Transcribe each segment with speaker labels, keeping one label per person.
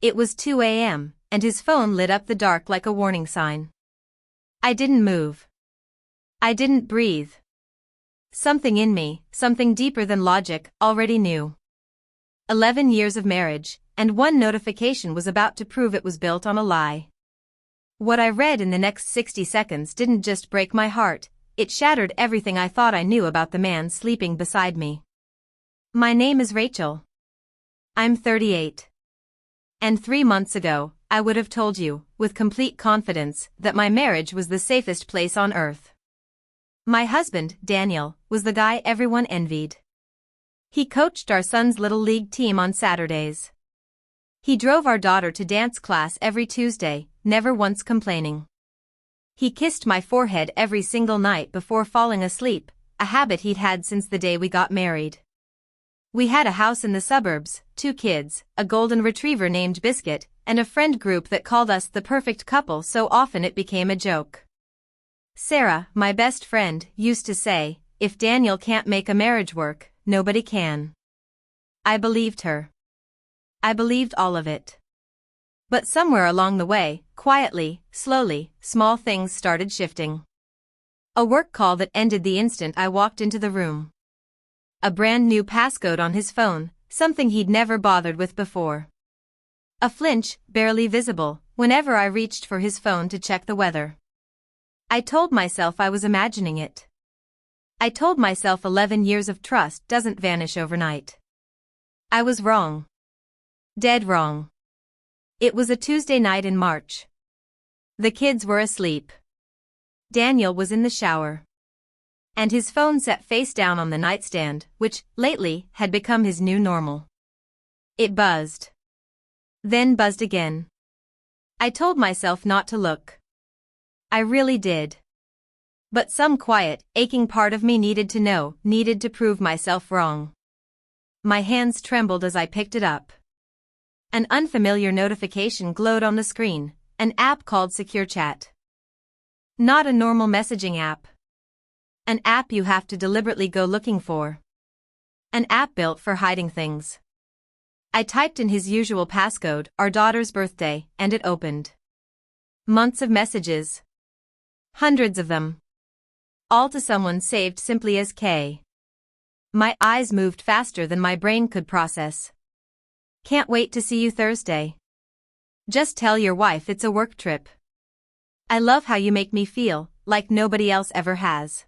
Speaker 1: It was 2 a.m., and his phone lit up the dark like a warning sign. I didn't move. I didn't breathe. Something in me, something deeper than logic, already knew. 11 years of marriage, and one notification was about to prove it was built on a lie. What I read in the next 60 seconds didn't just break my heart, it shattered everything I thought I knew about the man sleeping beside me. My name is Rachel. I'm 38. And 3 months ago, I would have told you, with complete confidence, that my marriage was the safest place on earth. My husband, Daniel, was the guy everyone envied. He coached our son's little league team on Saturdays. He drove our daughter to dance class every Tuesday, never once complaining. He kissed my forehead every single night before falling asleep, a habit he'd had since the day we got married. We had a house in the suburbs, 2 kids, a golden retriever named Biscuit, and a friend group that called us the perfect couple so often it became a joke. Sarah, my best friend, used to say, "If Daniel can't make a marriage work, nobody can." I believed her. I believed all of it. But somewhere along the way, quietly, slowly, small things started shifting. A work call that ended the instant I walked into the room. A brand new passcode on his phone, something he'd never bothered with before. A flinch, barely visible, whenever I reached for his phone to check the weather. I told myself I was imagining it. I told myself 11 years of trust doesn't vanish overnight. I was wrong. Dead wrong. It was a Tuesday night in March. The kids were asleep. Daniel was in the shower. And his phone set face down on the nightstand, which, lately, had become his new normal. It buzzed. Then buzzed again. I told myself not to look. I really did. But some quiet, aching part of me needed to know, needed to prove myself wrong. My hands trembled as I picked it up. An unfamiliar notification glowed on the screen, an app called Secure Chat. Not a normal messaging app. An app you have to deliberately go looking for. An app built for hiding things. I typed in his usual passcode, our daughter's birthday, and it opened. Months of messages. Hundreds of them. All to someone saved simply as K. My eyes moved faster than my brain could process. Can't wait to see you Thursday. Just tell your wife it's a work trip. I love how you make me feel, like nobody else ever has.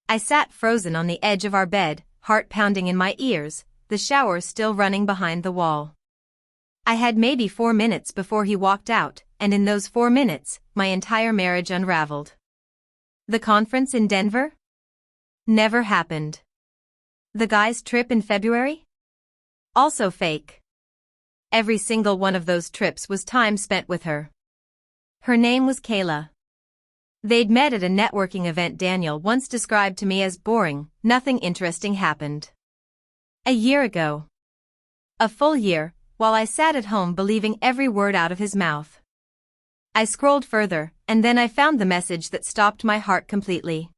Speaker 1: I sat frozen on the edge of our bed, heart pounding in my ears, the shower still running behind the wall. I had maybe 4 minutes before he walked out, and in those 4 minutes, my entire marriage unraveled. The conference in Denver? Never happened. The guy's trip in February? Also fake. Every single one of those trips was time spent with her. Her name was Kayla. They'd met at a networking event Daniel once described to me as boring, nothing interesting happened. A year ago. A full year, while I sat at home believing every word out of his mouth. I scrolled further, and then I found the message that stopped my heart completely.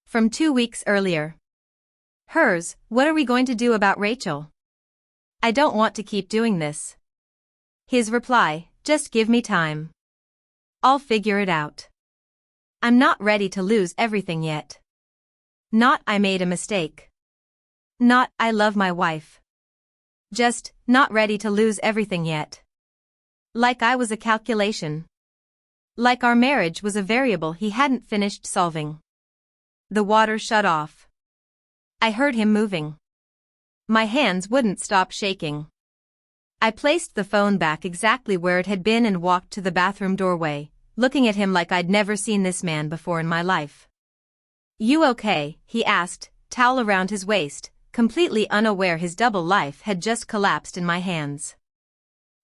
Speaker 1: From 2 weeks earlier. Hers, "What are we going to do about Rachel? I don't want to keep doing this." His reply, "Just give me time. I'll figure it out. I'm not ready to lose everything yet. Not I made a mistake. Not I love my wife. Just, not ready to lose everything yet." Like I was a calculation. Like our marriage was a variable he hadn't finished solving. The water shut off. I heard him moving. My hands wouldn't stop shaking. I placed the phone back exactly where it had been and walked to the bathroom doorway, looking at him like I'd never seen this man before in my life. "You okay?" he asked, towel around his waist, completely unaware his double life had just collapsed in my hands.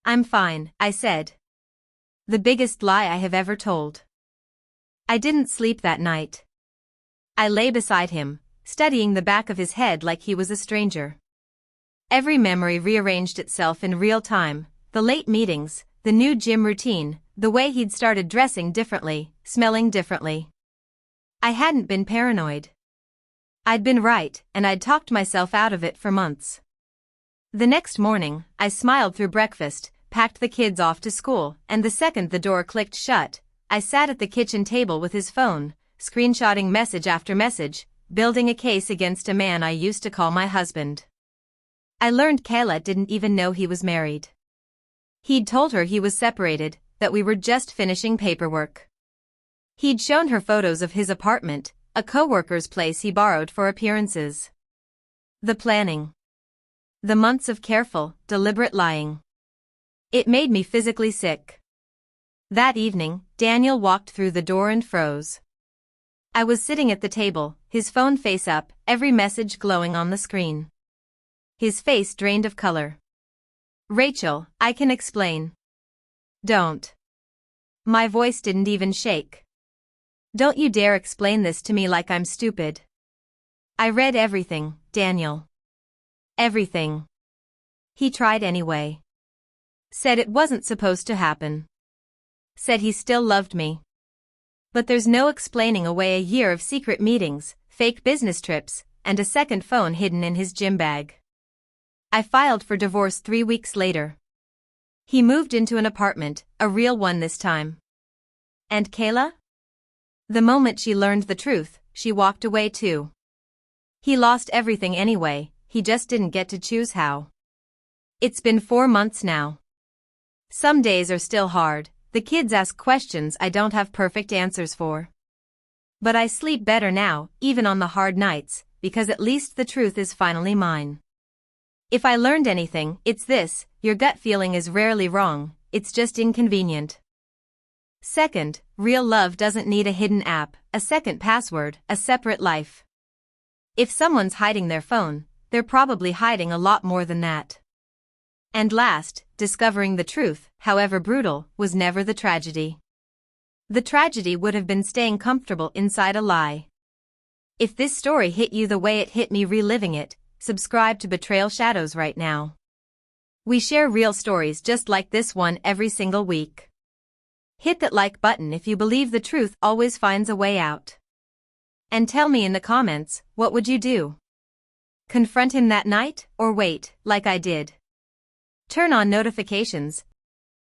Speaker 1: "I'm fine," I said. The biggest lie I have ever told. I didn't sleep that night. I lay beside him, studying the back of his head like he was a stranger. Every memory rearranged itself in real time, the late meetings, the new gym routine, the way he'd started dressing differently, smelling differently. I hadn't been paranoid. I'd been right, and I'd talked myself out of it for months. The next morning, I smiled through breakfast, packed the kids off to school, and the second the door clicked shut, I sat at the kitchen table with his phone, screenshotting message after message, building a case against a man I used to call my husband. I learned Kayla didn't even know he was married. He'd told her he was separated, that we were just finishing paperwork. He'd shown her photos of his apartment, a coworker's place he borrowed for appearances. The planning. The months of careful, deliberate lying. It made me physically sick. That evening, Daniel walked through the door and froze. I was sitting at the table, his phone face up, every message glowing on the screen. His face drained of color. "Rachel, I can explain." "Don't." My voice didn't even shake. "Don't you dare explain this to me like I'm stupid." "I read everything, Daniel. Everything." He tried anyway. Said it wasn't supposed to happen. Said he still loved me. But there's no explaining away a year of secret meetings, fake business trips, and a second phone hidden in his gym bag. I filed for divorce 3 weeks later. He moved into an apartment, a real one this time. And Kayla? The moment she learned the truth, she walked away too. He lost everything anyway, he just didn't get to choose how. It's been 4 months now. Some days are still hard, the kids ask questions I don't have perfect answers for. But I sleep better now, even on the hard nights, because at least the truth is finally mine. If I learned anything, it's this: your gut feeling is rarely wrong, it's just inconvenient. Second, real love doesn't need a hidden app, a second password, a separate life. If someone's hiding their phone, they're probably hiding a lot more than that. And last, discovering the truth, however brutal, was never the tragedy. The tragedy would have been staying comfortable inside a lie. If this story hit you the way it hit me reliving it, subscribe to Betrayal Shadows right now. We share real stories just like this one every single week. Hit that like button if you believe the truth always finds a way out. And tell me in the comments, what would you do? Confront him that night, or wait, like I did? Turn on notifications,